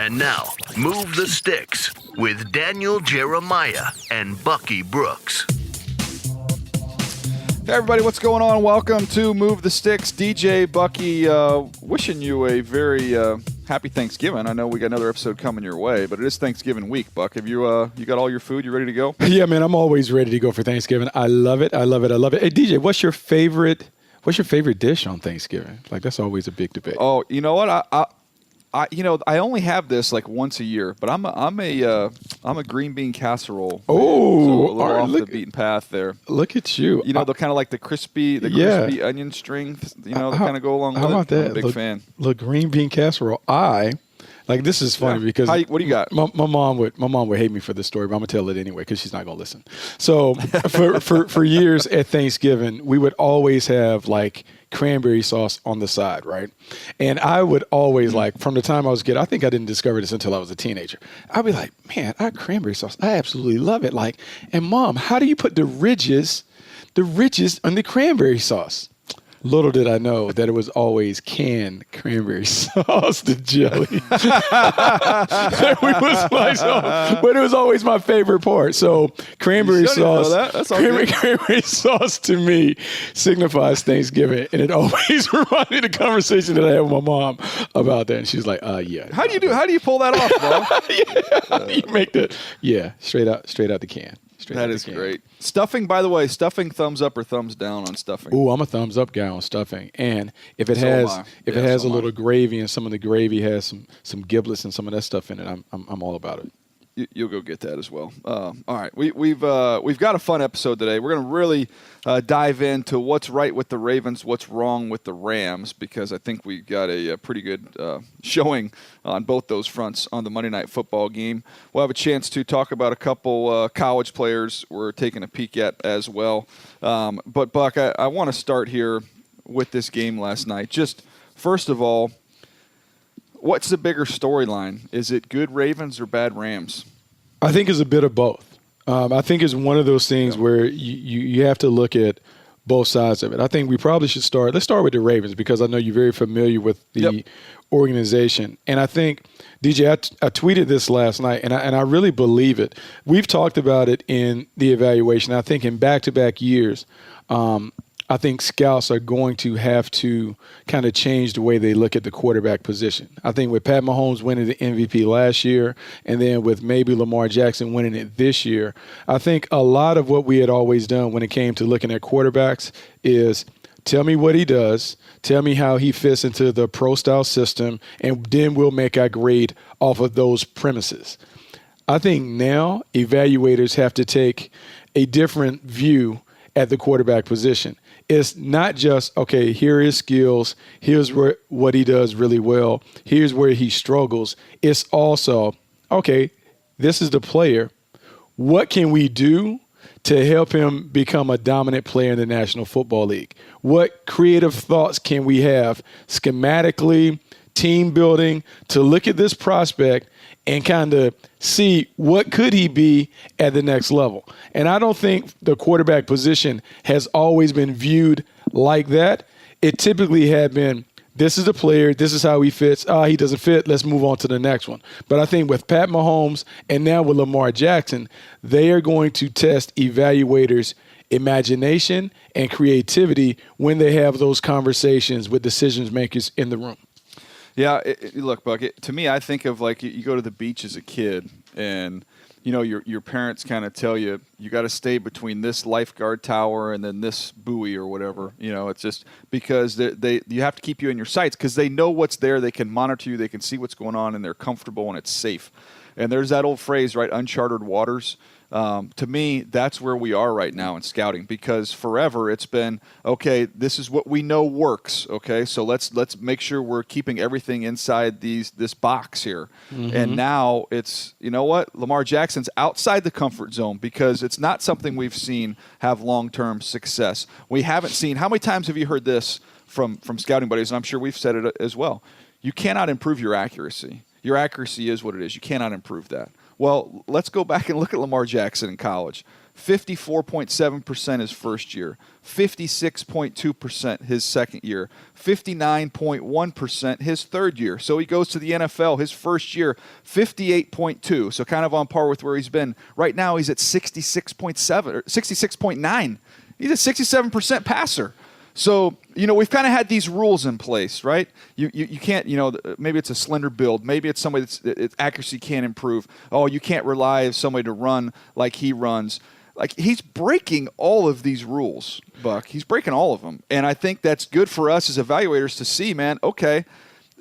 And now, Move the Sticks with Daniel Jeremiah and Bucky Brooks. Hey everybody, what's going on? Welcome to Move the Sticks. DJ Bucky wishing you a very happy Thanksgiving. I know we got another episode coming your way, but it is Thanksgiving week, Buck. Have you got all your food? You ready to go? Yeah, man, I'm always ready to go for Thanksgiving. I love it. I love it. I love it. Hey, DJ, what's your favorite dish on Thanksgiving? Like, that's always a big debate. Oh, you know what? I only have this like once a year, but I'm a green bean casserole. Oh, so a little off the beaten path there. Look at you. You know, the kind of like the crispy onion strings. You know, that kind of go along with it. How about that? I'm a big fan. Look, green bean casserole. This is funny because what do you got? My mom would hate me for this story, but I'm gonna tell it anyway because she's not gonna listen. So for years at Thanksgiving, we would always have like cranberry sauce on the side, right? And I would always from the time I was a kid, I think I didn't discover this until I was a teenager. I'd be like, man, cranberry sauce, I absolutely love it. Like, and Mom, how do you put the ridges on the cranberry sauce? Little did I know that it was always canned cranberry sauce, the jelly. But it was always my favorite part. So cranberry sauce, cranberry sauce to me signifies Thanksgiving, and it always reminds me of the conversation that I had with my mom about that. And she was like, "Yeah." How do you pull that off, bro? You make straight out the can. That is great. Stuffing, by the way, thumbs up or thumbs down on stuffing? Ooh, I'm a thumbs up guy on stuffing. And if it has a little gravy and some of the gravy has some giblets and some of that stuff in it, I'm all about it. You'll go get that as well. All right, we've got a fun episode today. We're going to really dive into what's right with the Ravens, what's wrong with the Rams, because I think we got a pretty good showing on both those fronts on the Monday Night Football game. We'll have a chance to talk about a couple college players we're taking a peek at as well. But Buck, I want to start here with this game last night. Just first of all, what's the bigger storyline? Is it good Ravens or bad Rams? I think it's a bit of both. I think it's one of those things where you have to look at both sides of it. I think we probably should start. Let's start with the Ravens because I know you're very familiar with the organization. And I think, DJ, I tweeted this last night, and I really believe it. We've talked about it in the evaluation. I think in back-to-back years, I think scouts are going to have to kind of change the way they look at the quarterback position. I think with Pat Mahomes winning the MVP last year and then with maybe Lamar Jackson winning it this year, I think a lot of what we had always done when it came to looking at quarterbacks is tell me what he does, tell me how he fits into the pro-style system, and then we'll make our grade off of those premises. I think now evaluators have to take a different view at the quarterback position. It's not just, okay, here are his skills, here's what he does really well, here's where he struggles. It's also, okay, this is the player. What can we do to help him become a dominant player in the National Football League? What creative thoughts can we have schematically, team building, to look at this prospect and kind of see what could he be at the next level. And I don't think the quarterback position has always been viewed like that. It typically had been, this is the player, this is how he fits. He doesn't fit, let's move on to the next one. But I think with Pat Mahomes and now with Lamar Jackson, they are going to test evaluators' imagination and creativity when they have those conversations with decision makers in the room. Yeah, look, Buck, to me, I think of like you go to the beach as a kid and, you know, your parents kind of tell you, you got to stay between this lifeguard tower and then this buoy or whatever. You know, it's just because you have to keep you in your sights because they know what's there. They can monitor you. They can see what's going on, and they're comfortable and it's safe. And there's that old phrase, right, uncharted waters. To me, that's where we are right now in scouting because forever it's been, okay, this is what we know works, okay, so let's make sure we're keeping everything inside this box here. Mm-hmm. And now it's, you know what, Lamar Jackson's outside the comfort zone because it's not something we've seen have long-term success. We haven't seen, how many times have you heard this from scouting buddies, and I'm sure we've said it as well, you cannot improve your accuracy. Your accuracy is what it is. You cannot improve that. Well, let's go back and look at Lamar Jackson in college. 54.7% his first year, 56.2% his second year, 59.1% his third year. So he goes to the NFL his first year, 58.2, so kind of on par with where he's been. Right now he's at 66.7 or 66.9. He's a 67% passer. So, we've kind of had these rules in place, right? You can't, maybe it's a slender build. Maybe it's somebody its accuracy can't improve. Oh, you can't rely on somebody to run like he runs. Like, he's breaking all of these rules, Buck. He's breaking all of them. And I think that's good for us as evaluators to see, man, okay,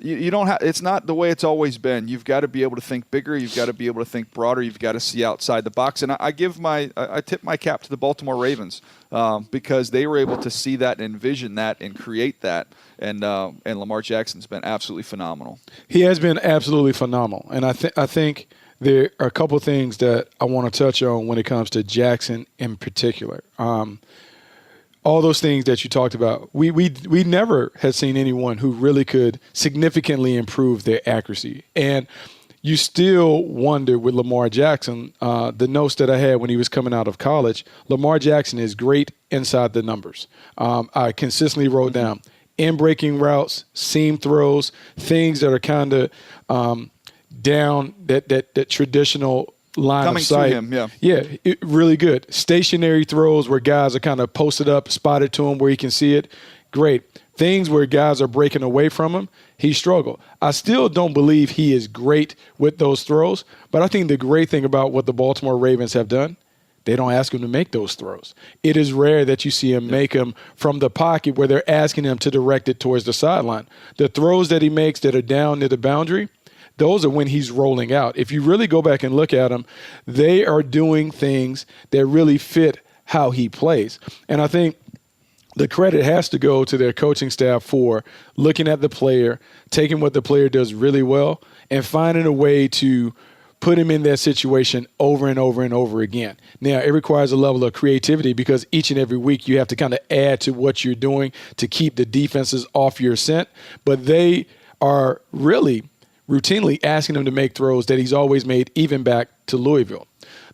you don't have, it's not the way it's always been. You've got to be able to think bigger. You've got to be able to think broader. You've got to see outside the box. And I tip my cap to the Baltimore Ravens because they were able to see that and envision that and create that. And Lamar Jackson's been absolutely phenomenal. He has been absolutely phenomenal. And I think there are a couple of things that I want to touch on when it comes to Jackson in particular. All those things that you talked about, we never had seen anyone who really could significantly improve their accuracy. And you still wonder with Lamar Jackson, the notes that I had when he was coming out of college, Lamar Jackson is great inside the numbers. I consistently wrote down in-breaking routes, seam throws, things that are kind of down that traditional line coming of sight. To him, yeah. Yeah, really good. Stationary throws where guys are kind of posted up, spotted to him where he can see it. Great. Things where guys are breaking away from him, he struggled. I still don't believe he is great with those throws, but I think the great thing about what the Baltimore Ravens have done, they don't ask him to make those throws. It is rare that you see him make them from the pocket where they're asking him to direct it towards the sideline. The throws that he makes that are down near the boundary, those are when he's rolling out. If you really go back and look at them, they are doing things that really fit how he plays. And I think the credit has to go to their coaching staff for looking at the player, taking what the player does really well, and finding a way to put him in that situation over and over and over again. Now, it requires a level of creativity because each and every week you have to kind of add to what you're doing to keep the defenses off your scent. But they are really routinely asking him to make throws that he's always made, even back to Louisville.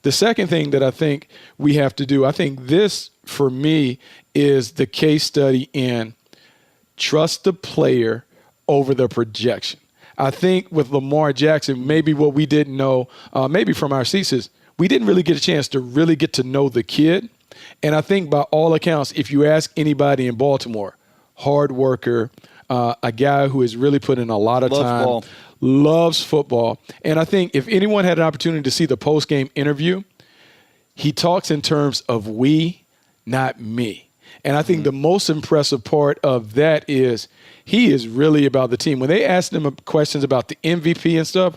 The second thing that I think we have to do, I think this, for me, is the case study in trust the player over the projection. I think with Lamar Jackson, maybe what we didn't know, maybe from our seats, is we didn't really get a chance to really get to know the kid. And I think by all accounts, if you ask anybody in Baltimore, hard worker, a guy who has really put in a lot of time, loves football. And I think if anyone had an opportunity to see the post-game interview, he talks in terms of we, not me. And I think the most impressive part of that is he is really about the team. When they asked him questions about the MVP and stuff,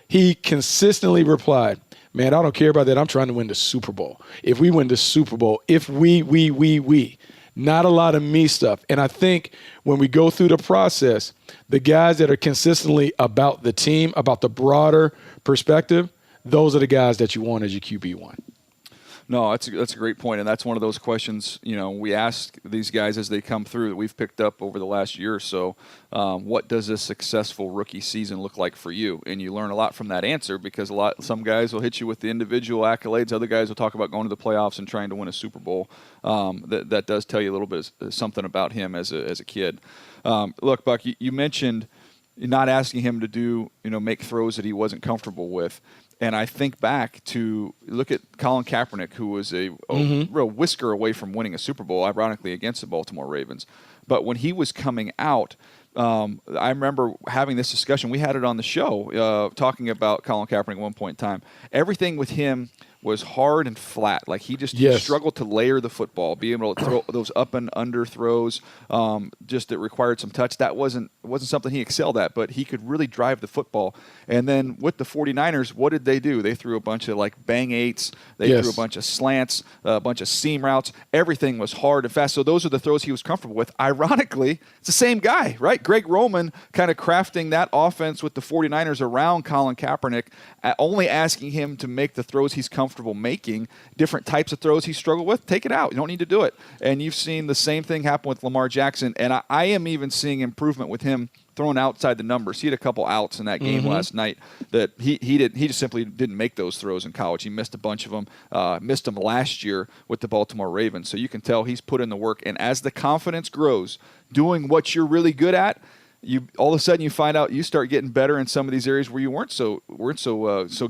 he consistently replied, man, I don't care about that. I'm trying to win the Super Bowl. If we win the Super Bowl, if we. Not a lot of me stuff. And I think when we go through the process, the guys that are consistently about the team, about the broader perspective, those are the guys that you want as your QB1. No, that's a great point, and that's one of those questions we ask these guys as they come through that we've picked up over the last year or so. What does a successful rookie season look like for you? And you learn a lot from that answer because some guys will hit you with the individual accolades. Other guys will talk about going to the playoffs and trying to win a Super Bowl. That does tell you a little bit of something about him as a kid. Look, Buck, you mentioned not asking him to do make throws that he wasn't comfortable with. And I think back to look at Colin Kaepernick, who was a real whisker away from winning a Super Bowl, ironically, against the Baltimore Ravens. But when he was coming out, I remember having this discussion. We had it on the show, talking about Colin Kaepernick at one point in time. Everything with him was hard and flat. Like he struggled to layer the football, be able to throw those up and under throws. Just it required some touch. That wasn't something he excelled at, but he could really drive the football. And then with the 49ers, what did they do? They threw a bunch of like bang eights. They threw a bunch of slants, a bunch of seam routes. Everything was hard and fast. So those are the throws he was comfortable with. Ironically, it's the same guy, right? Greg Roman kind of crafting that offense with the 49ers around Colin Kaepernick, only asking him to make the throws he's comfortable making. Different types of throws he struggled with, take it out. You don't need to do it. And you've seen the same thing happen with Lamar Jackson. And I am even seeing improvement with him throwing outside the numbers. He had a couple outs in that game last night that he just simply didn't make those throws in college. He missed a bunch of them, missed them last year with the Baltimore Ravens. So you can tell he's put in the work. And as the confidence grows, doing what you're really good at, you all of a sudden you find out you start getting better in some of these areas where you weren't so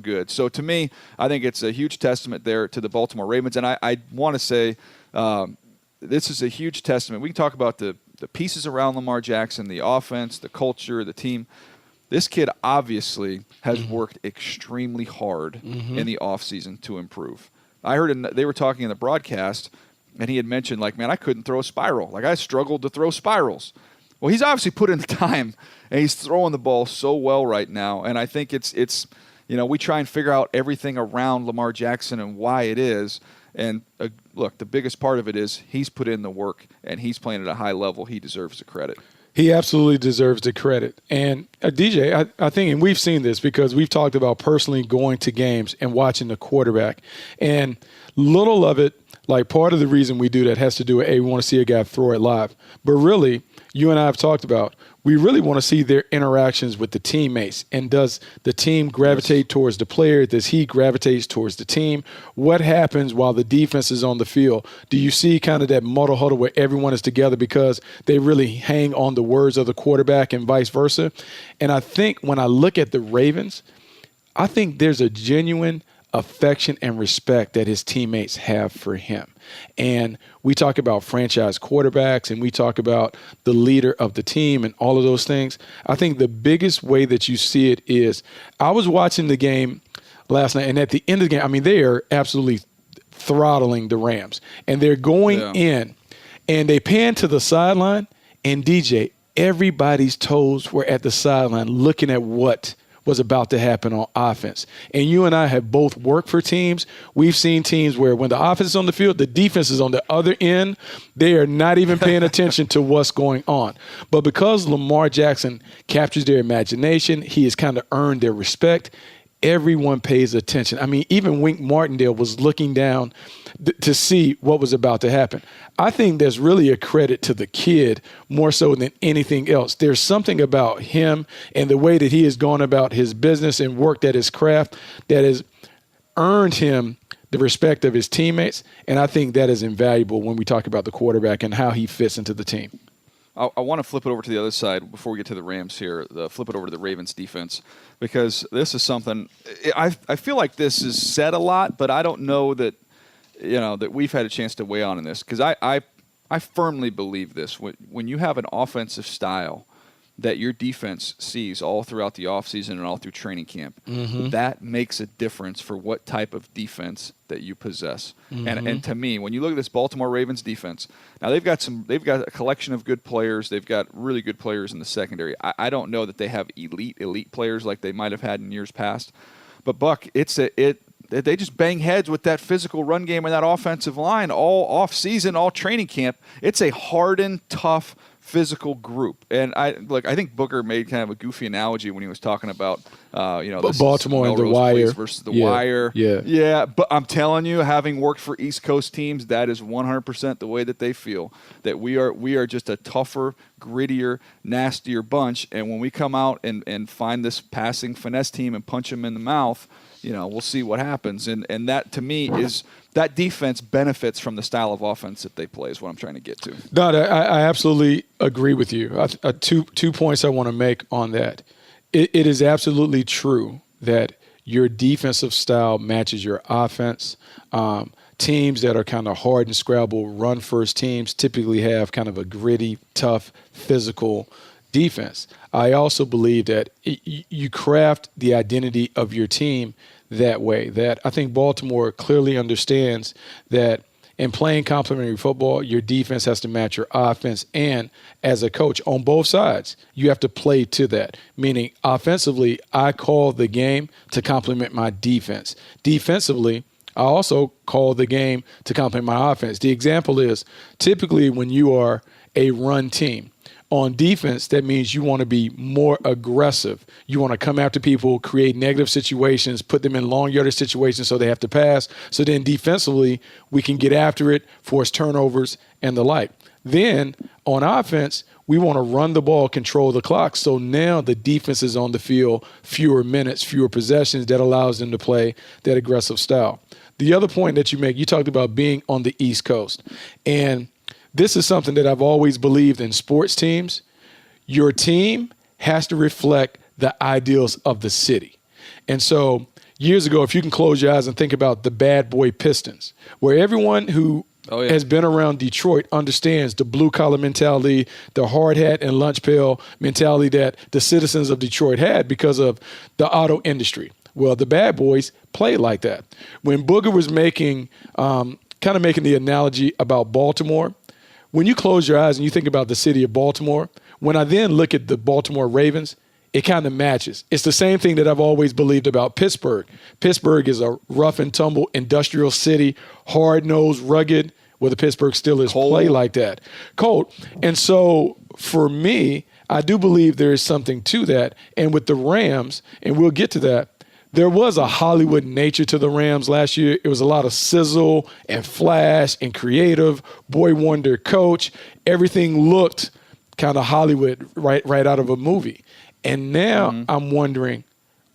good. So to me, I think it's a huge testament there to the Baltimore Ravens. And I want to say this is a huge testament. We can talk about the pieces around Lamar Jackson, the offense, the culture, the team. This kid obviously has worked extremely hard in the offseason to improve. I heard they were talking in the broadcast, and he had mentioned, like, man, I couldn't throw a spiral. Like, I struggled to throw spirals. Well, he's obviously put in the time, and he's throwing the ball so well right now. And I think it's we try and figure out everything around Lamar Jackson and why it is. And look, the biggest part of it is he's put in the work, and he's playing at a high level. He deserves the credit. He absolutely deserves the credit. And DJ, I think, and we've seen this because we've talked about personally going to games and watching the quarterback. And little of it, like part of the reason we do that has to do with, we want to see a guy throw it live. But really, you and I have talked about, we really want to see their interactions with the teammates. And does the team gravitate towards the player? Does he gravitate towards the team? What happens while the defense is on the field? Do you see kind of that muddle huddle where everyone is together because they really hang on the words of the quarterback and vice versa? And I think when I look at the Ravens, I think there's a genuine affection and respect that his teammates have for him. And we talk about franchise quarterbacks and we talk about the leader of the team and all of those things. I think the biggest way that you see it is, I was watching the game last night, and at the end of the game, I mean, they are absolutely throttling the Rams. And they're going in, and they pan to the sideline, and DJ, everybody's toes were at the sideline looking at what was about to happen on offense. And you and I have both worked for teams. We've seen teams where when the offense is on the field, the defense is on the other end. They are not even paying attention to what's going on. But because Lamar Jackson captures their imagination, he has kind of earned their respect. Everyone pays attention. I mean, even Wink Martindale was looking down to see what was about to happen. I think that's really a credit to the kid more so than anything else. There's something about him and the way that he has gone about his business and worked at his craft that has earned him the respect of his teammates. And I think that is invaluable when we talk about the quarterback and how he fits into the team. I want to flip it over to the other side before we get to the Rams here, flip it over to the Ravens defense, because this is something I feel like this is said a lot, but I don't know that, that we've had a chance to weigh on in this, because I firmly believe this. When you have an offensive style that your defense sees all throughout the offseason and all through training camp, that makes a difference for what type of defense that you possess. And to me, when you look at this Baltimore Ravens defense, now they've got a collection of good players. They've got really good players in the secondary. I don't know that they have elite players like they might have had in years past. But Buck, they just bang heads with that physical run game and that offensive line all off season, all training camp. It's a hardened, tough, physical group. And I think Booker made kind of a goofy analogy when he was talking about Baltimore and the Wire versus the Wire. Yeah. But I'm telling you, having worked for East Coast teams, that is 100% the way that they feel. That we are just a tougher, grittier, nastier bunch. And when we come out and find this passing finesse team and punch them in the mouth, we'll see what happens. And that, to me, is that defense benefits from the style of offense that they play is what I'm trying to get to. No, I absolutely agree with you. Two points I want to make on that. It is absolutely true that your defensive style matches your offense. Teams that are kind of hard and scrabble, run-first teams typically have kind of a gritty, tough, physical defense. I also believe that you craft the identity of your team that way. That I think Baltimore clearly understands that in playing complementary football, your defense has to match your offense. And as a coach on both sides, you have to play to that. Meaning offensively, I call the game to complement my defense. Defensively, I also call the game to complement my offense. The example is typically when you are a run team, on defense, that means you want to be more aggressive. You want to come after people, create negative situations, put them in long yardage situations so they have to pass. So then defensively, we can get after it, force turnovers, and the like. Then on offense, we want to run the ball, control the clock. So now the defense is on the field, fewer minutes, fewer possessions. That allows them to play that aggressive style. The other point that you make, you talked about being on the East Coast. And this is something that I've always believed in sports teams. Your team has to reflect the ideals of the city. And so years ago, if you can close your eyes and think about the Bad Boy Pistons, where everyone who has been around Detroit understands the blue-collar mentality, the hard hat and lunch pail mentality that the citizens of Detroit had because of the auto industry. Well, the Bad Boys played like that. When Booger was making the analogy about Baltimore, when you close your eyes and you think about the city of Baltimore, when I then look at the Baltimore Ravens, it kind of matches. It's the same thing that I've always believed about Pittsburgh. Pittsburgh is a rough and tumble industrial city, hard-nosed, rugged, where the Pittsburgh Steelers play like that. Cold. And so for me, I do believe there is something to that. And with the Rams, and we'll get to that, there was a Hollywood nature to the Rams last year. It was a lot of sizzle and flash and creative, boy wonder coach. Everything looked kind of Hollywood right out of a movie. And now I'm wondering,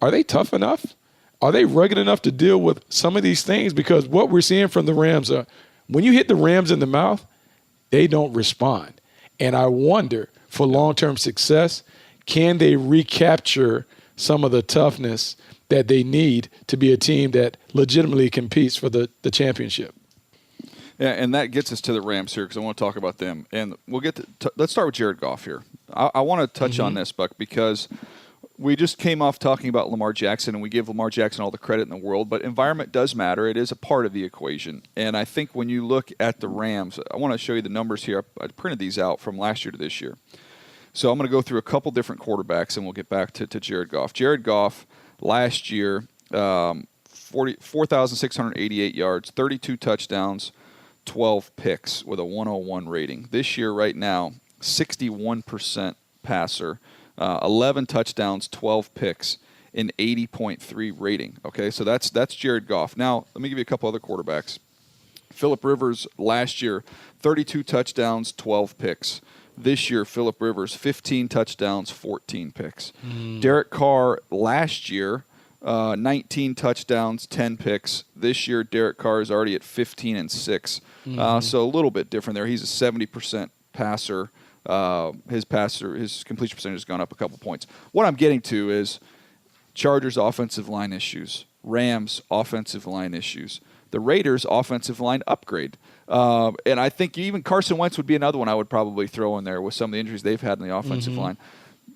are they tough enough? Are they rugged enough to deal with some of these things? Because what we're seeing from the Rams are, when you hit the Rams in the mouth, they don't respond. And I wonder, for long-term success, can they recapture some of the toughness that they need to be a team that legitimately competes for the championship? Yeah, and that gets us to the Rams here because I want to talk about them. And we'll get to let's start with Jared Goff here. I want to touch on this, Buck, because we just came off talking about Lamar Jackson, and we give Lamar Jackson all the credit in the world, but environment does matter. It is a part of the equation. And I think when you look at the Rams, I want to show you the numbers here. I printed these out from last year to this year. So I'm going to go through a couple different quarterbacks, and we'll get back to Jared Goff. Jared Goff last year, 4,688 yards, 32 touchdowns, 12 picks with a 101 rating. This year right now, 61% passer, 11 touchdowns, 12 picks, an 80.3 rating. Okay, so that's Jared Goff. Now, let me give you a couple other quarterbacks. Phillip Rivers last year, 32 touchdowns, 12 picks. This year, Phillip Rivers, 15 touchdowns, 14 picks. Derek Carr last year, 19 touchdowns, 10 picks. This year, Derek Carr is already at 15 and 6. So a little bit different there. He's a 70% passer. His completion percentage has gone up a couple points. What I'm getting to is Chargers offensive line issues, Rams offensive line issues, the Raiders offensive line upgrade. And I think even Carson Wentz would be another one I would probably throw in there with some of the injuries they've had in the offensive line.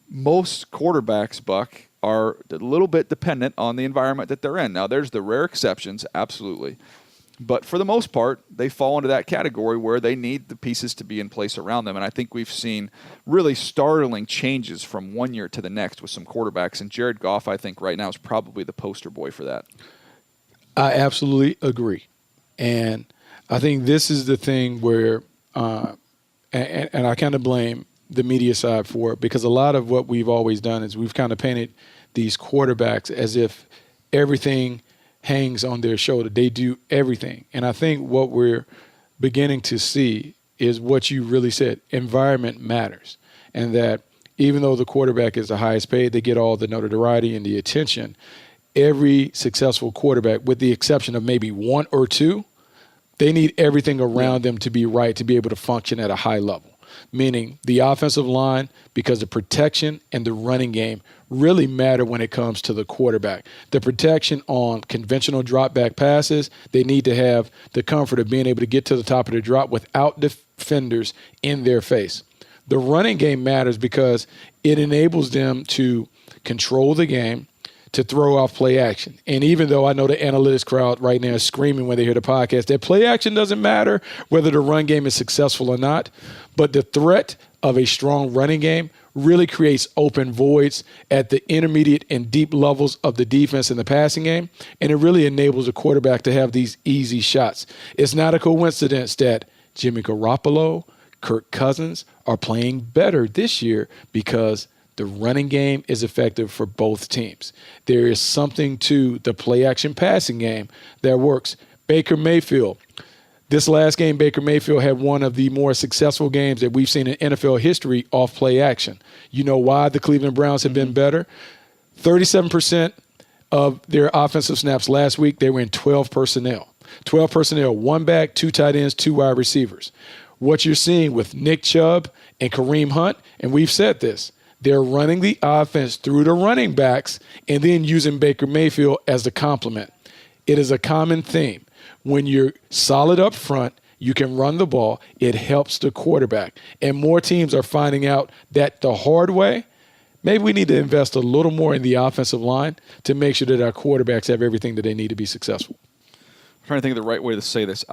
Most quarterbacks, Buck, are a little bit dependent on the environment that they're in. Now, there's the rare exceptions, absolutely. But for the most part, they fall into that category where they need the pieces to be in place around them. And I think we've seen really startling changes from one year to the next with some quarterbacks. And Jared Goff, I think, right now is probably the poster boy for that. I absolutely agree. And I think this is the thing where, and I kind of blame the media side for it, because a lot of what we've always done is we've kind of painted these quarterbacks as if everything hangs on their shoulder. They do everything. And I think what we're beginning to see is what you really said. Environment matters. And that even though the quarterback is the highest paid, they get all the notoriety and the attention. Every successful quarterback, with the exception of maybe one or two, they need everything around them to be right to be able to function at a high level. Meaning the offensive line, because the protection and the running game really matter when it comes to the quarterback. The protection on conventional drop back passes, they need to have the comfort of being able to get to the top of the drop without defenders in their face. The running game matters because it enables them to control the game, to throw off play action. And even though I know the analytics crowd right now is screaming when they hear the podcast, that play action doesn't matter whether the run game is successful or not, but the threat of a strong running game really creates open voids at the intermediate and deep levels of the defense in the passing game, and it really enables a quarterback to have these easy shots. It's not a coincidence that Jimmy Garoppolo, Kirk Cousins are playing better this year because the running game is effective for both teams. There is something to the play-action passing game that works. Baker Mayfield, This last game, Baker Mayfield had one of the more successful games that we've seen in NFL history off play action. You know why the Cleveland Browns have been better? 37% of their offensive snaps last week, they were in 12 personnel. 12 personnel, 1 back, 2 tight ends, 2 wide receivers. What you're seeing with Nick Chubb and Kareem Hunt, and we've said this, they're running the offense through the running backs and then using Baker Mayfield as the complement. It is a common theme. When you're solid up front, you can run the ball. It helps the quarterback. And more teams are finding out that the hard way. Maybe we need to invest a little more in the offensive line to make sure that our quarterbacks have everything that they need to be successful. I'm trying to think of the right way to say this.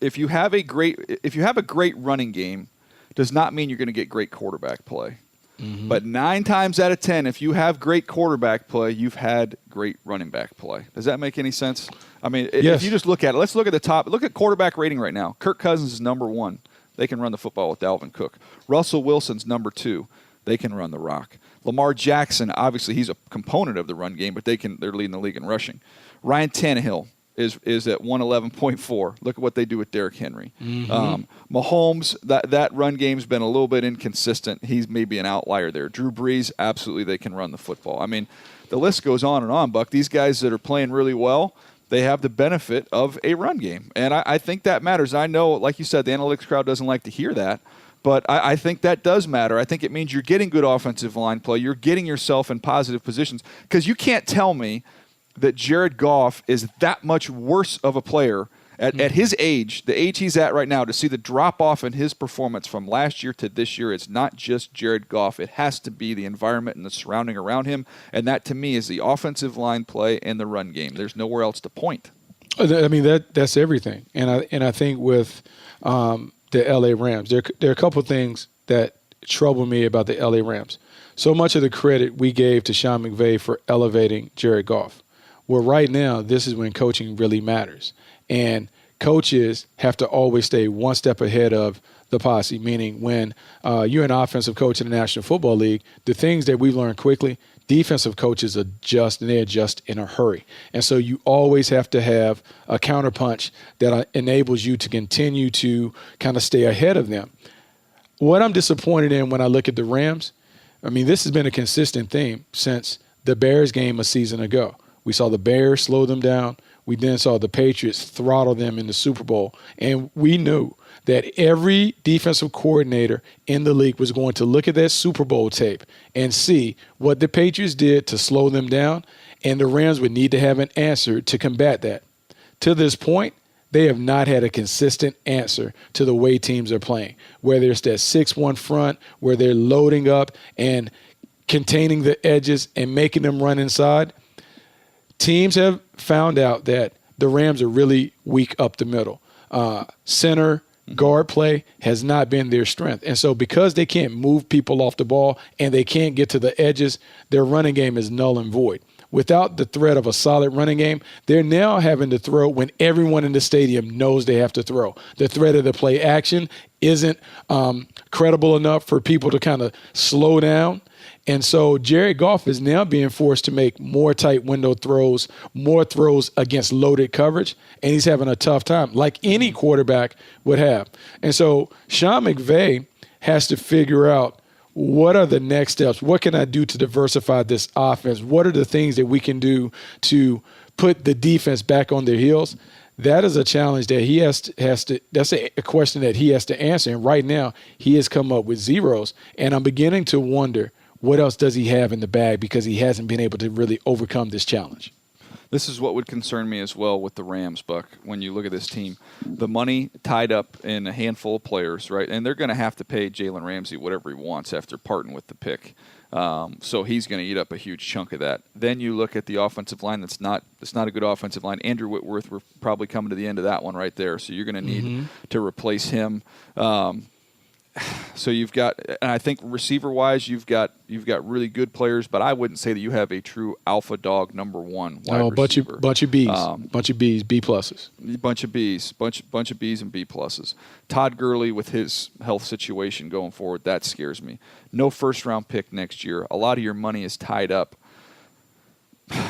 If you have a great running game, does not mean you're going to get great quarterback play. Mm-hmm. But 9 times out of 10, if you have great quarterback play, you've had great running back play. Does that make any sense? I mean, yes. If you just look at it, let's look at the top. Look at quarterback rating right now. Kirk Cousins is number 1. They can run the football with Dalvin Cook. Russell Wilson's number 2. They can run the rock. Lamar Jackson, obviously, he's a component of the run game, but they're leading the league in rushing. Ryan Tannehill is at 111.4. Look at what they do with Derrick Henry. Mm-hmm. Mahomes, that run game's been a little bit inconsistent. He's maybe an outlier there. Drew Brees, absolutely, they can run the football. I mean, the list goes on and on, Buck. These guys that are playing really well, they have the benefit of a run game. And I think that matters. I know, like you said, the analytics crowd doesn't like to hear that. But I think that does matter. I think it means you're getting good offensive line play. You're getting yourself in positive positions. Because you can't tell me that Jared Goff is that much worse of a player at his age, the age he's at right now, to see the drop-off in his performance from last year to this year. It's not just Jared Goff. It has to be the environment and the surrounding around him. And that, to me, is the offensive line play and the run game. There's nowhere else to point. I mean, that's everything. And I think with the L.A. Rams. There are a couple of things that trouble me about the L.A. Rams. So much of the credit we gave to Sean McVay for elevating Jared Goff. Well, right now, this is when coaching really matters. And coaches have to always stay one step ahead of the posse, meaning when you're an offensive coach in the National Football League, the things that we've learned quickly, defensive coaches adjust, and they adjust in a hurry. And so you always have to have a counterpunch that enables you to continue to kind of stay ahead of them. What I'm disappointed in when I look at the Rams, I mean, this has been a consistent theme since the Bears game a season ago. We saw the Bears slow them down. We then saw the Patriots throttle them in the Super Bowl. And we knew that every defensive coordinator in the league was going to look at that Super Bowl tape and see what the Patriots did to slow them down, and the Rams would need to have an answer to combat that. To this point, they have not had a consistent answer to the way teams are playing, whether it's that 6-1 front where they're loading up and containing the edges and making them run inside. Teams have found out that the Rams are really weak up the middle. Center, guard play has not been their strength. And so because they can't move people off the ball and they can't get to the edges, their running game is null and void. Without the threat of a solid running game, they're now having to throw when everyone in the stadium knows they have to throw. The threat of the play action isn't credible enough for people to kind of slow down. And so Jared Goff is now being forced to make more tight window throws, more throws against loaded coverage, and he's having a tough time, like any quarterback would have. And so Sean McVay has to figure out, what are the next steps? What can I do to diversify this offense? What are the things that we can do to put the defense back on their heels? That is a challenge that he has to that's a question that he has to answer. And right now, he has come up with zeros. And I'm beginning to wonder, what else does he have in the bag, because he hasn't been able to really overcome this challenge? This is what would concern me as well with the Rams, Buck, when you look at this team. The money tied up in a handful of players, right? And they're going to have to pay Jalen Ramsey whatever he wants after parting with the pick. So he's going to eat up a huge chunk of that. Then you look at the offensive line. That's not a good offensive line. Andrew Whitworth, we're probably coming to the end of that one right there. So you're going to need to replace him. So you've got, and I think receiver-wise, you've got really good players, but I wouldn't say that you have a true alpha dog number one wide receiver. Bunch of Bs, bunch of Bs, B pluses, bunch of Bs, bunch of Bs and B pluses. Todd Gurley with his health situation going forward, that scares me. No first-round pick next year. A lot of your money is tied up.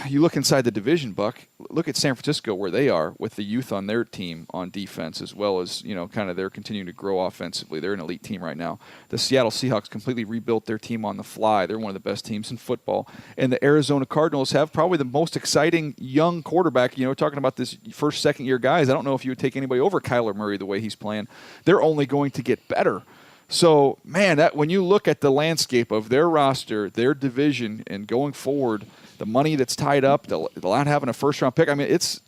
you look inside the division, Buck, look at San Francisco where they are with the youth on their team on defense, as well as, kind of they're continuing to grow offensively. They're an elite team right now. The Seattle Seahawks completely rebuilt their team on the fly. They're one of the best teams in football. And the Arizona Cardinals have probably the most exciting young quarterback. Talking about this first, second-year guys, I don't know if you would take anybody over Kyler Murray the way he's playing. They're only going to get better. So, man, that when you look at the landscape of their roster, their division, and going forward, the money that's tied up, the not having a first-round pick, I mean, it's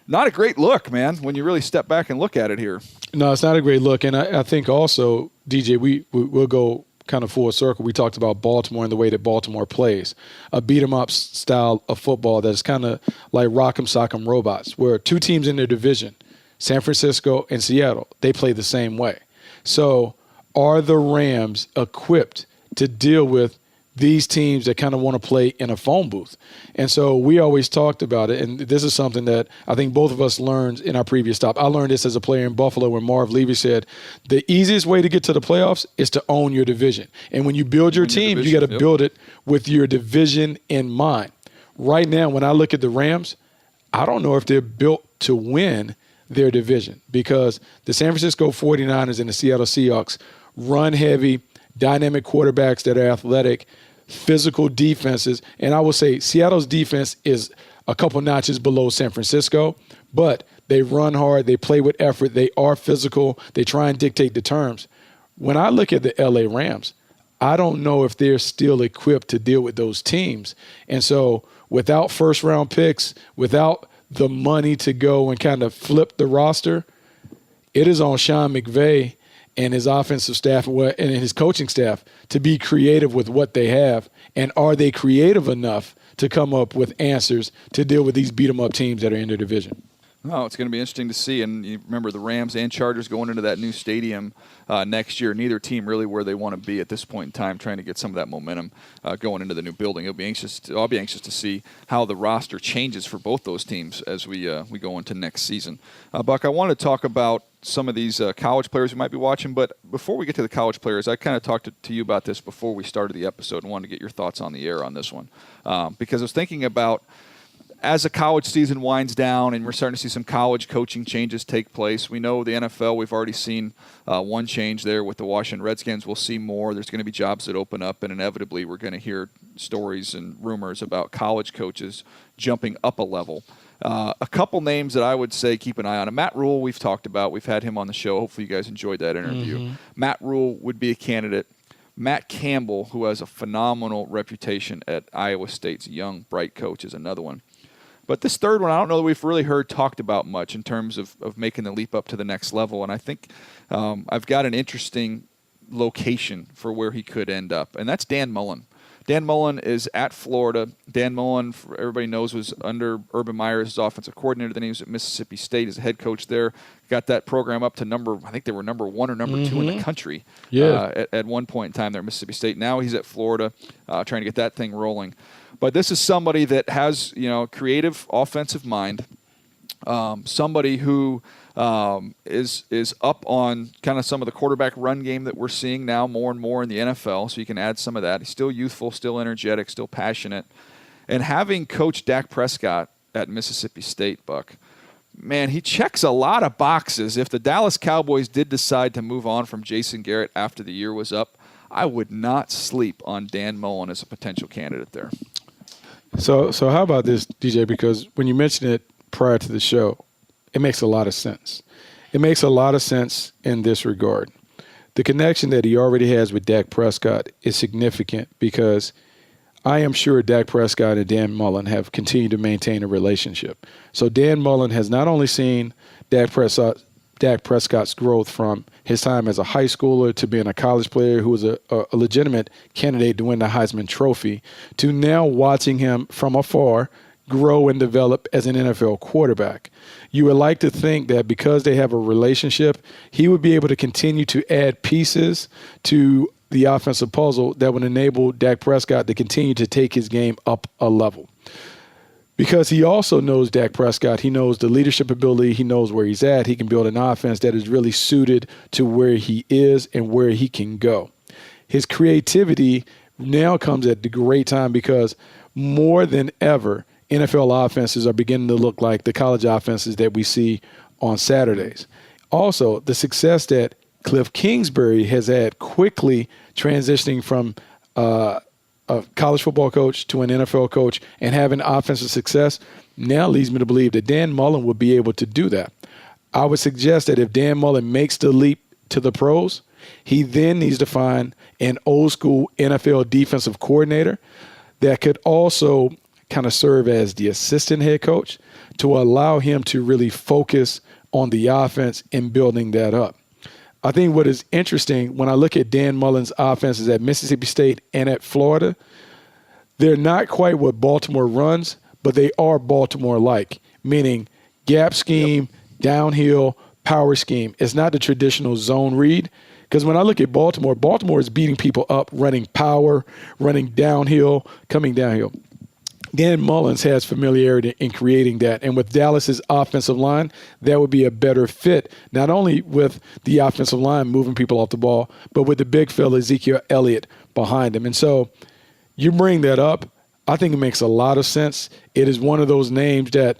not a great look, man, when you really step back and look at it here. No, it's not a great look. And I think also, DJ, we'll go kind of full circle. We talked about Baltimore and the way that Baltimore plays. A beat-em-up style of football that's kind of like rock'em sock'em robots, where two teams in their division, San Francisco and Seattle, they play the same way. So are the Rams equipped to deal with these teams that kind of want to play in a phone booth? And so we always talked about it, and this is something that I think both of us learned in our previous stop. I learned this as a player in Buffalo when Marv Levy said, the easiest way to get to the playoffs is to own your division. And when you build your team, you got to build it with your division in mind. Right now, when I look at the Rams, I don't know if they're built to win their division, because the San Francisco 49ers and the Seattle Seahawks run heavy, dynamic quarterbacks that are athletic, physical defenses. And I will say Seattle's defense is a couple notches below San Francisco, but they run hard, they play with effort, they are physical, they try and dictate the terms. When I look at the LA Rams, I don't know if they're still equipped to deal with those teams. And so without first-round picks, without the money to go and kind of flip the roster, it is on Sean McVay and his offensive staff and his coaching staff to be creative with what they have. And are they creative enough to come up with answers to deal with these beat-em-up teams that are in their division? Oh, it's going to be interesting to see. And you remember the Rams and Chargers going into that new stadium next year. Neither team really where they want to be at this point in time, trying to get some of that momentum going into the new building. I'll be anxious to see how the roster changes for both those teams as we go into next season. Buck, I want to talk about some of these college players who might be watching. But before we get to the college players, I kind of talked to you about this before we started the episode and wanted to get your thoughts on the air on this one. Because I was thinking about, as the college season winds down and we're starting to see some college coaching changes take place, we know the NFL, we've already seen one change there with the Washington Redskins. We'll see more. There's going to be jobs that open up, and inevitably we're going to hear stories and rumors about college coaches jumping up a level. A couple names that I would say keep an eye on. Matt Rule, we've talked about. We've had him on the show. Hopefully you guys enjoyed that interview. Mm-hmm. Matt Rule would be a candidate. Matt Campbell, who has a phenomenal reputation at Iowa State's young, bright coach, is another one. But this third one, I don't know that we've really heard talked about much in terms of making the leap up to the next level. And I think I've got an interesting location for where he could end up, and that's Dan Mullen. Dan Mullen is at Florida. Dan Mullen, everybody knows, was under Urban Meyer as his offensive coordinator. Then he was at Mississippi State as a head coach there. Got that program up to I think they were number 1 or number 2 in the country at one point in time there at Mississippi State. Now he's at Florida trying to get that thing rolling. But this is somebody that has, creative offensive mind, somebody who is up on kind of some of the quarterback run game that we're seeing now more and more in the NFL, so you can add some of that. He's still youthful, still energetic, still passionate. And having coached Dak Prescott at Mississippi State, Buck, man, he checks a lot of boxes. If the Dallas Cowboys did decide to move on from Jason Garrett after the year was up, I would not sleep on Dan Mullen as a potential candidate there. So how about this, DJ? Because when you mentioned it prior to the show, it makes a lot of sense. It makes a lot of sense in this regard. The connection that he already has with Dak Prescott is significant because I am sure Dak Prescott and Dan Mullen have continued to maintain a relationship. So Dan Mullen has not only seen Dak Prescott's growth from his time as a high schooler to being a college player who was a legitimate candidate to win the Heisman Trophy, to now watching him from afar grow and develop as an NFL quarterback. You would like to think that because they have a relationship, he would be able to continue to add pieces to the offensive puzzle that would enable Dak Prescott to continue to take his game up a level. Because he also knows Dak Prescott, he knows the leadership ability, he knows where he's at, he can build an offense that is really suited to where he is and where he can go. His creativity now comes at the great time because more than ever NFL offenses are beginning to look like the college offenses that we see on Saturdays. Also, the success that Cliff Kingsbury has had quickly transitioning from a college football coach to an NFL coach and having offensive success now leads me to believe that Dan Mullen will be able to do that. I would suggest that if Dan Mullen makes the leap to the pros, he then needs to find an old school NFL defensive coordinator that could also kind of serve as the assistant head coach to allow him to really focus on the offense and building that up. I think what is interesting when I look at Dan Mullen's offenses at Mississippi State and at Florida, they're not quite what Baltimore runs, but they are Baltimore-like, meaning gap scheme, downhill, power scheme. It's not the traditional zone read. Because when I look at Baltimore, Baltimore is beating people up, running power, running downhill, coming downhill. Dan Mullins has familiarity in creating that. And with Dallas's offensive line, that would be a better fit, not only with the offensive line moving people off the ball, but with the big fella Ezekiel Elliott behind him. And so you bring that up, I think it makes a lot of sense. It is one of those names that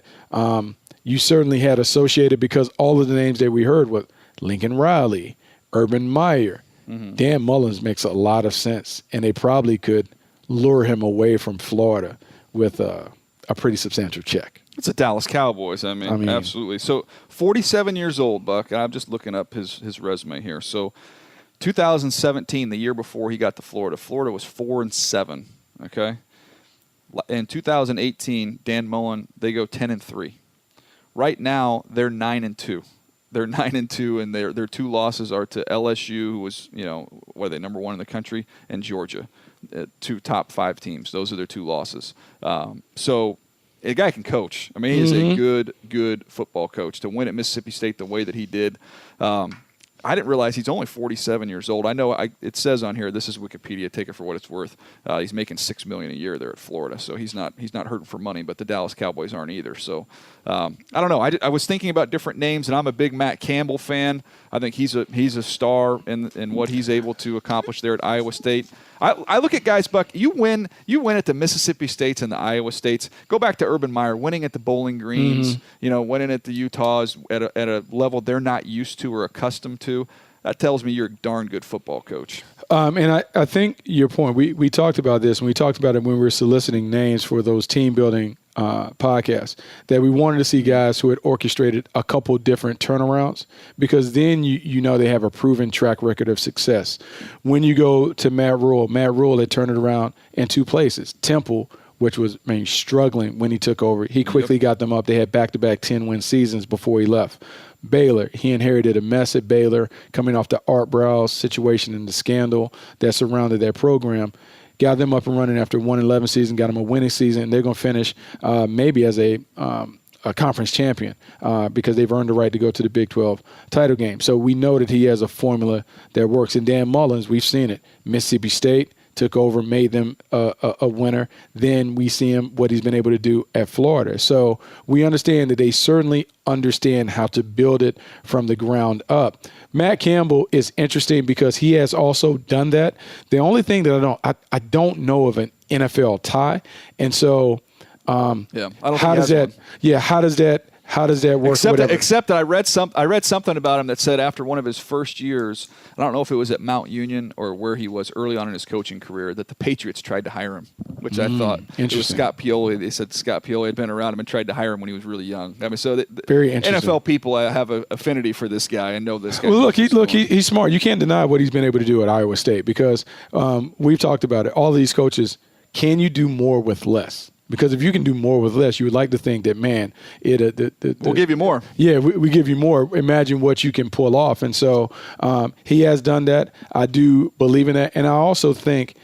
you certainly had associated because all of the names that we heard were Lincoln Riley, Urban Meyer. Mm-hmm. Dan Mullins makes a lot of sense, and they probably could lure him away from Florida with a pretty substantial check. It's the Dallas Cowboys. I mean, absolutely. So 47 years old, Buck, and I'm just looking up his resume here. So 2017, the year before he got to Florida, Florida was 4-7, okay? In 2018, Dan Mullen, they go 10-3. Right now, they're 9-2. They're 9-2, and their two losses are to LSU, who was, what are they, number 1 in the country, and Georgia, 2 top 5 teams. Those are their 2 losses. So a guy can coach. I mean, he is a good football coach. To win at Mississippi State the way that he did, I didn't realize he's only 47 years old. I know it says on here, this is Wikipedia, take it for what it's worth. He's making $6 million a year there at Florida, so he's not hurting for money, but the Dallas Cowboys aren't either. So I don't know. I was thinking about different names, and I'm a big Matt Campbell fan. I think he's a star in what he's able to accomplish there at Iowa State. I look at guys, Buck, you win at the Mississippi States and the Iowa States. Go back to Urban Meyer, winning at the Bowling Greens, winning at the Utahs at a level they're not used to or accustomed to. That tells me you're a darn good football coach. And I think your point, we talked about this, and we talked about it when we were soliciting names for those team-building podcasts, that we wanted to see guys who had orchestrated a couple different turnarounds, because then you know they have a proven track record of success. When you go to Matt Rule had turned it around in 2 places. Temple, which was struggling when he took over. He quickly got them up. They had back-to-back 10-win seasons before he left. Baylor, he inherited a mess at Baylor coming off the Art Browse situation and the scandal that surrounded that program. Got them up and running after 1-11 season, got them a winning season. They're going to finish maybe as a conference champion because they've earned the right to go to the Big 12 title game. So we know that he has a formula that works. And Dan Mullins, we've seen it. Mississippi State took over, made them a winner. Then we see him, what he's been able to do at Florida. So we understand that they certainly understand how to build it from the ground up. Matt Campbell is interesting because he has also done that. The only thing that I don't know of an NFL tie. And so I don't how does that work? Except that I read something about him that said after one of his first years, I don't know if it was at Mount Union or where he was early on in his coaching career, that the Patriots tried to hire him, which I thought it was Scott Pioli. They said Scott Pioli had been around him and tried to hire him when he was really young. I mean, so very interesting. NFL people have an affinity for this guy and know this guy. Well, he's smart. You can't deny what he's been able to do at Iowa State because we've talked about it. All these coaches, can you do more with less? Because if you can do more with less, you would like to think that, man, we'll give you more. Yeah, we give you more. Imagine what you can pull off. And so he has done that. I do believe in that. And I also think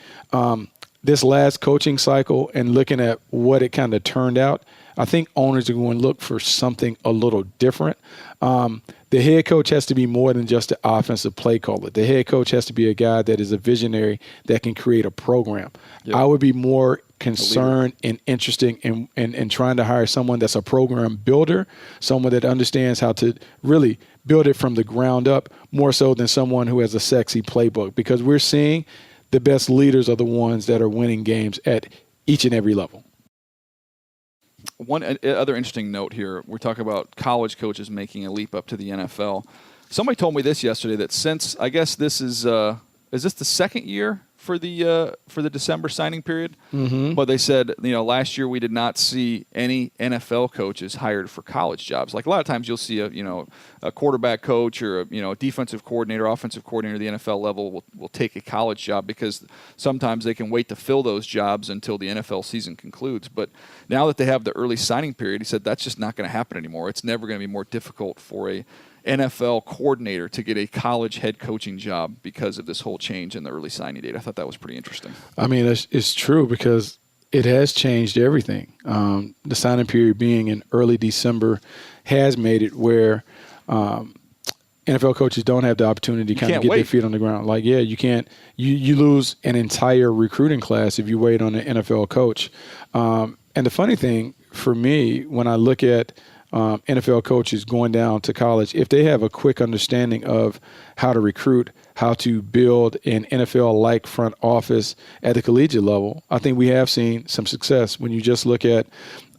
this last coaching cycle and looking at what it kind of turned out, I think owners are going to look for something a little different. The head coach has to be more than just an offensive play caller. The head coach has to be a guy that is a visionary that can create a program. Yep. I would be more concerned and interested in trying to hire someone that's a program builder, someone that understands how to really build it from the ground up, more so than someone who has a sexy playbook, because we're seeing the best leaders are the ones that are winning games at each and every level. one other interesting note here. We're talking about college coaches making a leap up to the NFL. Somebody told me this yesterday that since I guess this is this the second year for the December signing period? Mm-hmm. But they said last year we did not see any NFL coaches hired for college jobs. Like a lot of times you'll see a quarterback coach or a defensive coordinator, offensive coordinator at the NFL level will take a college job because sometimes they can wait to fill those jobs until the NFL season concludes. But now that they have the early signing period, he said that's just not going to happen anymore. It's never going to be more difficult for a NFL coordinator to get a college head coaching job because of this whole change in the early signing date. I thought that was pretty interesting. I mean, it's true because it has changed everything. The signing period being in early December has made it where NFL coaches don't have the opportunity to kind of get their feet on the ground. Like, yeah, you can't. You lose an entire recruiting class if you wait on an NFL coach. And the funny thing for me, when I look at NFL coaches going down to college, if they have a quick understanding of how to recruit, how to build an NFL-like front office at the collegiate level, I think we have seen some success. When you just look at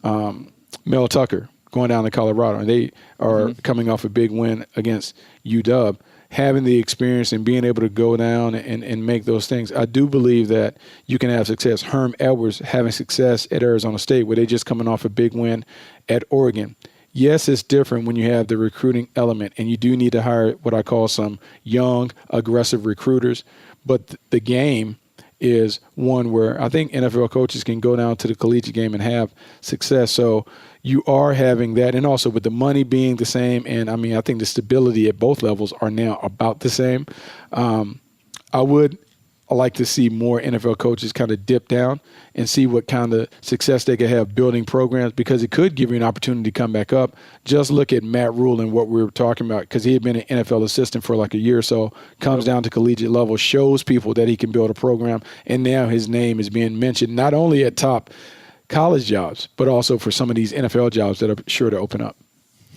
Mel Tucker going down to Colorado, and they are coming off a big win against UW, having the experience and being able to go down and make those things, I do believe that you can have success. Herm Edwards having success at Arizona State, where they just coming off a big win at Oregon. Yes, it's different when you have the recruiting element, and you do need to hire what I call some young, aggressive recruiters. But the game is one where I think NFL coaches can go down to the collegiate game and have success. So you are having that, and also with the money being the same, and I mean, I think the stability at both levels are now about the same. I would like to see more NFL coaches kind of dip down and see what kind of success they could have building programs, because it could give you an opportunity to come back up. Just look at Matt Rule and what we were talking about, because he had been an NFL assistant for like a year or so, comes down to collegiate level, shows people that he can build a program, and now his name is being mentioned not only at top college jobs, but also for some of these NFL jobs that are sure to open up.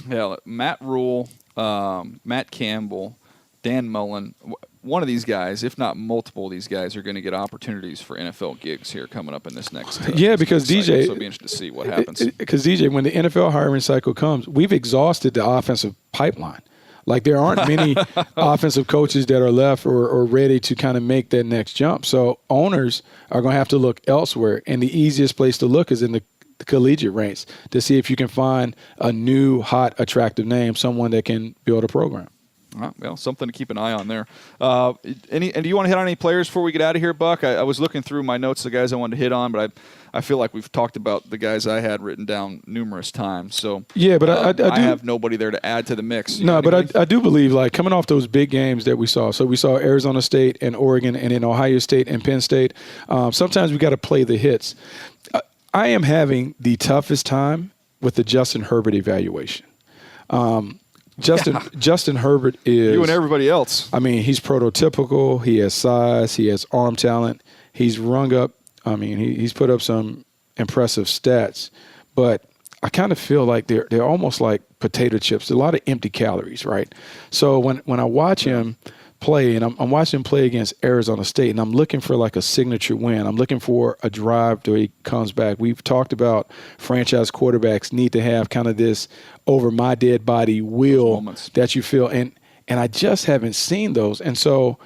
Yeah, Matt Rule, Matt Campbell, Dan Mullen, one of these guys, if not multiple of these guys, are going to get opportunities for NFL gigs here coming up in this next because DJ, cycle. So it'll be interesting to see what happens. Because DJ, when the NFL hiring cycle comes, we've exhausted the offensive pipeline. Like, there aren't many offensive coaches that are left or ready to kind of make that next jump. So owners are going to have to look elsewhere, and the easiest place to look is in the collegiate ranks to see if you can find a new, hot, attractive name, someone that can build a program. Well, something to keep an eye on there. And do you want to hit on any players before we get out of here, Buck? I was looking through my notes, the guys I wanted to hit on, but I feel like we've talked about the guys I had written down numerous times. So yeah, but I have nobody there to add to the mix. No, but I do believe, like, coming off those big games that we saw. So we saw Arizona State and Oregon, and then Ohio State and Penn State. Sometimes we got to play the hits. I am having the toughest time with the Justin Herbert evaluation. Justin Herbert is you and everybody else. I mean, he's prototypical. He has size. He has arm talent. He's rung up. I mean, he's put up some impressive stats, but I kind of feel like they're almost like potato chips. A lot of empty calories, right? So when I watch him play, and I'm watching him play against Arizona State, and I'm looking for like a signature win. I'm looking for a drive where he comes back. We've talked about franchise quarterbacks need to have kind of this over my dead body will that you feel, and I just haven't seen those. And so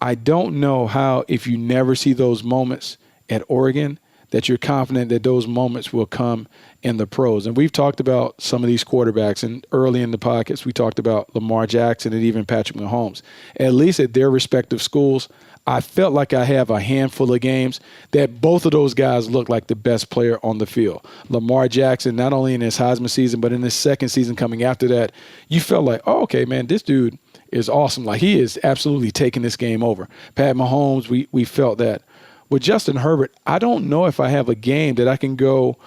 I don't know how, if you never see those moments at Oregon, that you're confident that those moments will come in the pros. And we've talked about some of these quarterbacks, and early in the podcast we talked about Lamar Jackson and even Patrick Mahomes. At least at their respective schools, I felt like I have a handful of games that both of those guys look like the best player on the field. Lamar Jackson, not only in his Heisman season, but in his second season coming after that, you felt like, oh, okay, man, this dude is awesome. Like, he is absolutely taking this game over. Pat Mahomes, we felt that. With Justin Herbert, I don't know if I have a game that I can go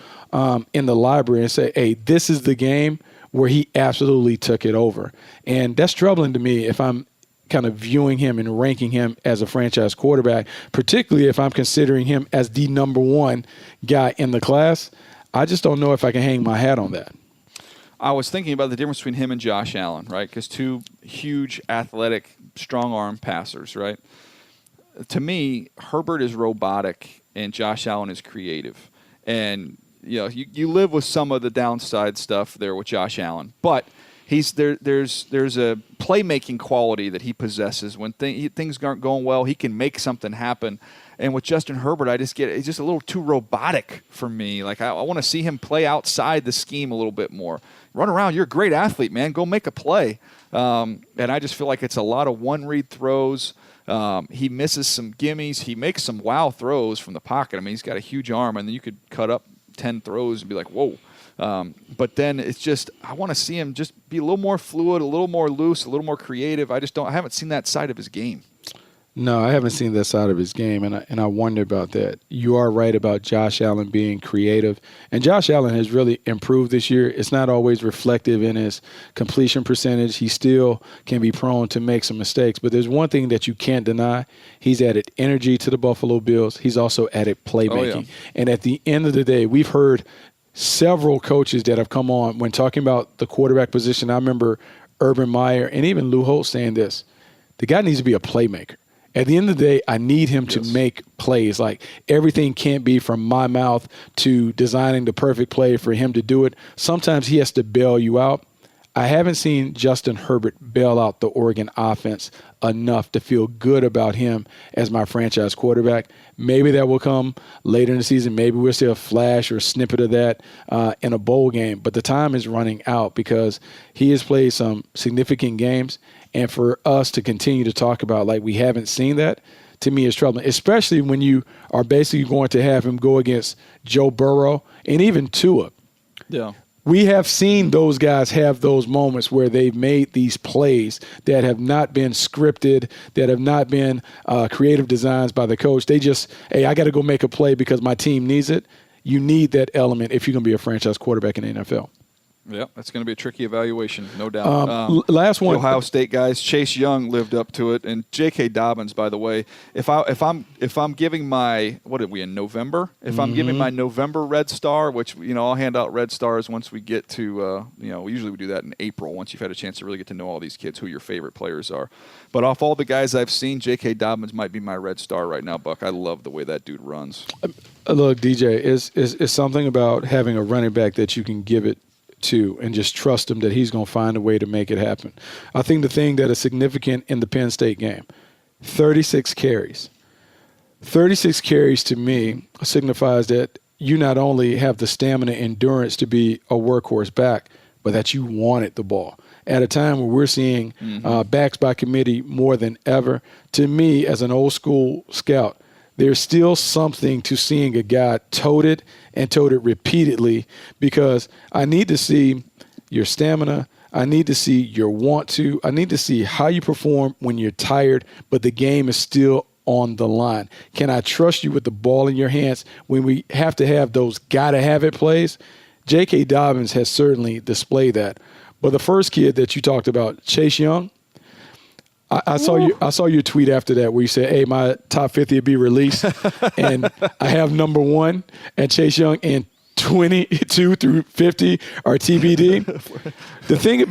in the library and say, hey, this is the game where he absolutely took it over. And that's troubling to me if I'm kind of viewing him and ranking him as a franchise quarterback, particularly if I'm considering him as the number one guy in the class. I just don't know if I can hang my hat on that. I was thinking about the difference between him and Josh Allen, right? Because two huge, athletic, strong-arm passers, right? To me, Herbert is robotic and Josh Allen is creative. And you live with some of the downside stuff there with Josh Allen, but he's there's a playmaking quality that he possesses. When things aren't going well, he can make something happen. And with Justin Herbert, it's just a little too robotic for me. Like I want to see him play outside the scheme a little bit more. Run around. You're a great athlete, man. Go make a play. And I just feel like it's a lot of one-read throws. He misses some gimmies. He makes some wow throws from the pocket. I mean, he's got a huge arm, and then you could cut up 10 throws and be like, whoa. But then it's just, I want to see him just be a little more fluid, a little more loose, a little more creative. I haven't seen that side of his game. No, I haven't seen that side of his game, and I wonder about that. You are right about Josh Allen being creative, and Josh Allen has really improved this year. It's not always reflective in his completion percentage. He still can be prone to make some mistakes, but there's one thing that you can't deny. He's added energy to the Buffalo Bills. He's also added playmaking. Oh, yeah. And at the end of the day, we've heard several coaches that have come on when talking about the quarterback position. I remember Urban Meyer and even Lou Holtz saying this: the guy needs to be a playmaker. At the end of the day, I need him to make plays. Like, everything can't be from my mouth to designing the perfect play for him to do it. Sometimes he has to bail you out. I haven't seen Justin Herbert bail out the Oregon offense enough to feel good about him as my franchise quarterback. Maybe that will come later in the season. Maybe we'll see a flash or a snippet of that in a bowl game. But the time is running out because he has played some significant games. And for us to continue to talk about like we haven't seen that, to me is troubling, especially when you are basically going to have him go against Joe Burrow and even Tua. Yeah. We have seen those guys have those moments where they've made these plays that have not been scripted, that have not been creative designs by the coach. They just, hey, I got to go make a play because my team needs it. You need that element if you're going to be a franchise quarterback in the NFL. Yeah, that's going to be a tricky evaluation, no doubt. Last one, the Ohio State guys. Chase Young lived up to it, and J.K. Dobbins. By the way, if I'm giving my, what are we in November? If I'm giving my November Red Star, which I'll hand out Red Stars once we get to usually we do that in April once you've had a chance to really get to know all these kids, who your favorite players are. But off all the guys I've seen, J.K. Dobbins might be my Red Star right now, Buck. I love the way that dude runs. Look, DJ, is something about having a running back that you can give it to and just trust him that he's going to find a way to make it happen. I think the thing that is significant in the Penn State game, 36 carries. 36 carries to me signifies that you not only have the stamina, endurance to be a workhorse back, but that you wanted the ball. At a time where we're seeing backs by committee more than ever, to me, as an old school scout, there's still something to seeing a guy tote it repeatedly, because I need to see your stamina. I need to see your want to. I need to see how you perform when you're tired, but the game is still on the line. Can I trust you with the ball in your hands when we have to have those gotta-have-it plays? J.K. Dobbins has certainly displayed that. But the first kid that you talked about, Chase Young, I saw your tweet after that where you said, hey, my top 50 will be released, and I have number 1 and Chase Young, and 22 through 50 are TBD. The thing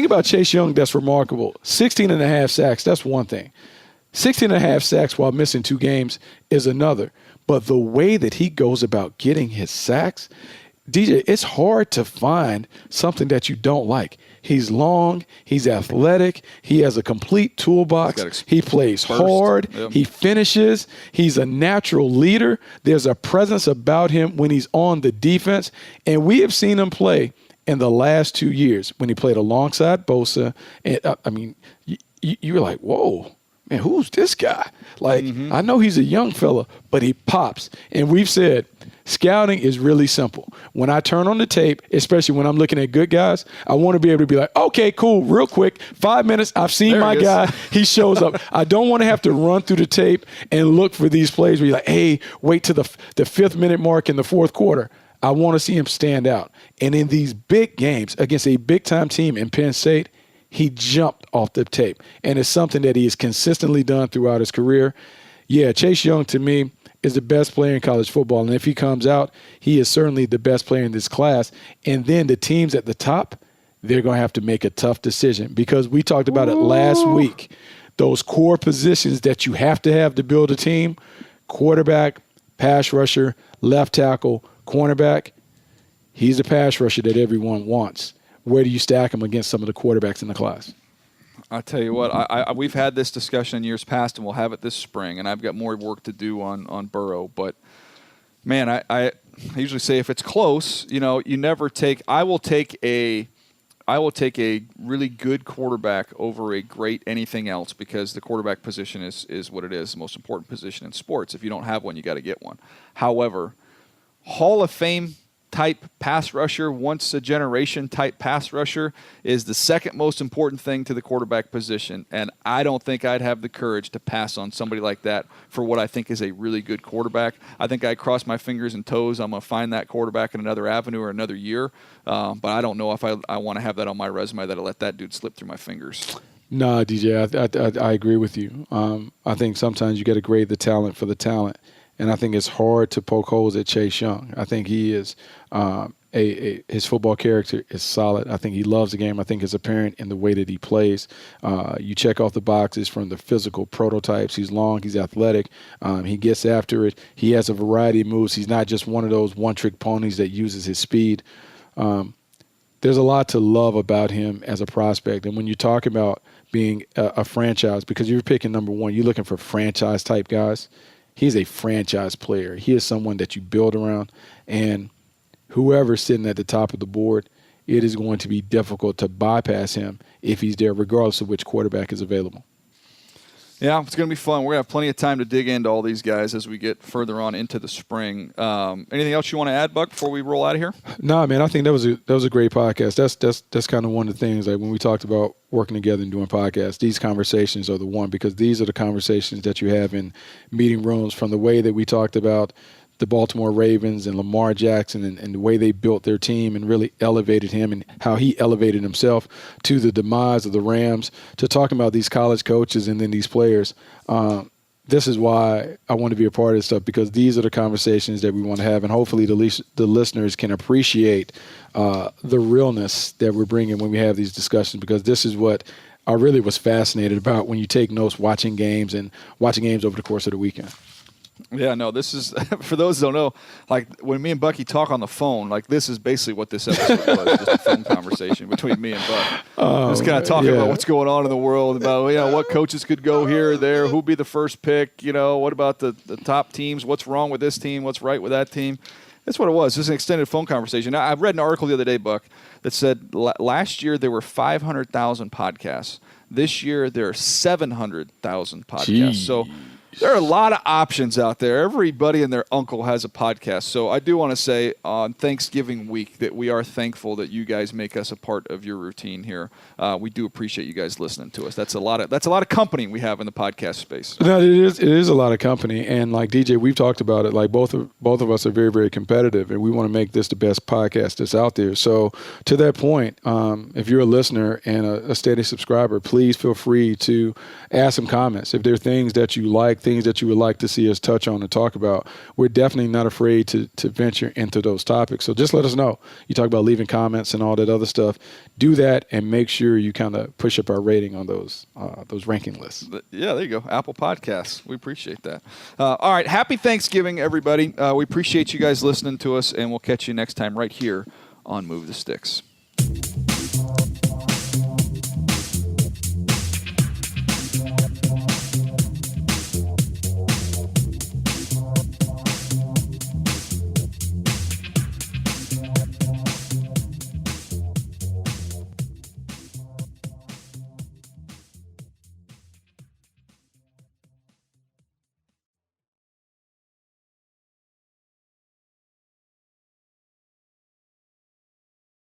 about Chase Young that's remarkable, 16 and a half sacks, that's one thing. 16 and a half sacks while missing 2 games is another. But the way that he goes about getting his sacks, DJ, it's hard to find something that you don't like. He's long. He's athletic. He has a complete toolbox. He plays hard. Yep. He finishes. He's a natural leader. There's a presence about him when he's on the defense. And we have seen him play in the last 2 years when he played alongside Bosa. And you were like, whoa, man, who's this guy? Like, I know he's a young fella, but he pops. And we've said, scouting is really simple. When I turn on the tape, especially when I'm looking at good guys, I want to be able to be like, okay, cool, real quick, 5 minutes, I've seen my guy, he shows up. I don't want to have to run through the tape and look for these plays where you're like, hey, wait to the 5th minute mark in the 4th quarter. I want to see him stand out. And in these big games against a big-time team in Penn State, he jumped off the tape. And it's something that he has consistently done throughout his career. Yeah, Chase Young, to me, is the best player in college football. And if he comes out, he is certainly the best player in this class. And then the teams at the top, they're going to have to make a tough decision, because we talked about it last week. Those core positions that you have to build a team: quarterback, pass rusher, left tackle, cornerback, he's the pass rusher that everyone wants. Where do you stack him against some of the quarterbacks in the class? I'll tell you what, we've had this discussion in years past, and we'll have it this spring, and I've got more work to do on Burrow. But, man, I usually say if it's close, you never take – I will take a really good quarterback over a great anything else, because the quarterback position is what it is, the most important position in sports. If you don't have one, you got to get one. However, Hall of Fame type pass rusher, once a generation type pass rusher, is the second most important thing to the quarterback position. And I don't think I'd have the courage to pass on somebody like that for what I think is a really good quarterback. I think I cross my fingers and toes I'm going to find that quarterback in another avenue or another year. But I don't know if I want to have that on my resume, that I let that dude slip through my fingers. No, DJ, I agree with you. I think sometimes you got to grade the talent for the talent. And I think it's hard to poke holes at Chase Young. I think he is his football character is solid. I think he loves the game. I think it's apparent in the way that he plays. You check off the boxes from the physical prototypes. He's long. He's athletic. He gets after it. He has a variety of moves. He's not just one of those one-trick ponies that uses his speed. There's a lot to love about him as a prospect. And when you talk about being a franchise, because you're picking number one, you're looking for franchise-type guys. He's a franchise player. He is someone that you build around. And whoever's sitting at the top of the board, it is going to be difficult to bypass him if he's there, regardless of which quarterback is available. Yeah, it's going to be fun. We're going to have plenty of time to dig into all these guys as we get further on into the spring. Anything else you want to add, Buck, before we roll out of here? No, man, I think that was a great podcast. That's kind of one of the things, like when we talked about working together and doing podcasts, these conversations are the one, because these are the conversations that you have in meeting rooms, from the way that we talked about the Baltimore Ravens and Lamar Jackson and the way they built their team and really elevated him, and how he elevated himself, to the demise of the Rams, to talking about these college coaches and then these players. This is why I want to be a part of this stuff, because these are the conversations that we want to have, and hopefully the listeners can appreciate the realness that we're bringing when we have these discussions, because this is what I really was fascinated about when you take notes watching games over the course of the weekend. Yeah, no, this is, for those who don't know, like when me and Bucky talk on the phone, like this is basically what this episode was, just a phone conversation between me and Buck. Just kind of talking about what's going on in the world, about what coaches could go here or there, who'd be the first pick, what about the top teams, what's wrong with this team, what's right with that team. That's what it was, just an extended phone conversation. Now, I read an article the other day, Buck, that said last year there were 500,000 podcasts. This year there are 700,000 podcasts. Jeez. So there are a lot of options out there. Everybody and their uncle has a podcast. So I do want to say on Thanksgiving week that we are thankful that you guys make us a part of your routine here. We do appreciate you guys listening to us. That's a lot of company we have in the podcast space. No, it is a lot of company. And like DJ, we've talked about it. Like both of us are very, very competitive, and we want to make this the best podcast that's out there. So to that point, if you're a listener and a steady subscriber, please feel free to add some comments. If there are things that you like, things that you would like to see us touch on and talk about, we're definitely not afraid to venture into those topics. So just let us know. You talk about leaving comments and all that other stuff. Do that, and make sure you kind of push up our rating on those ranking lists. Yeah, there you go. Apple Podcasts. We appreciate that. All right. Happy Thanksgiving, everybody. We appreciate you guys listening to us, and we'll catch you next time right here on Move the Sticks.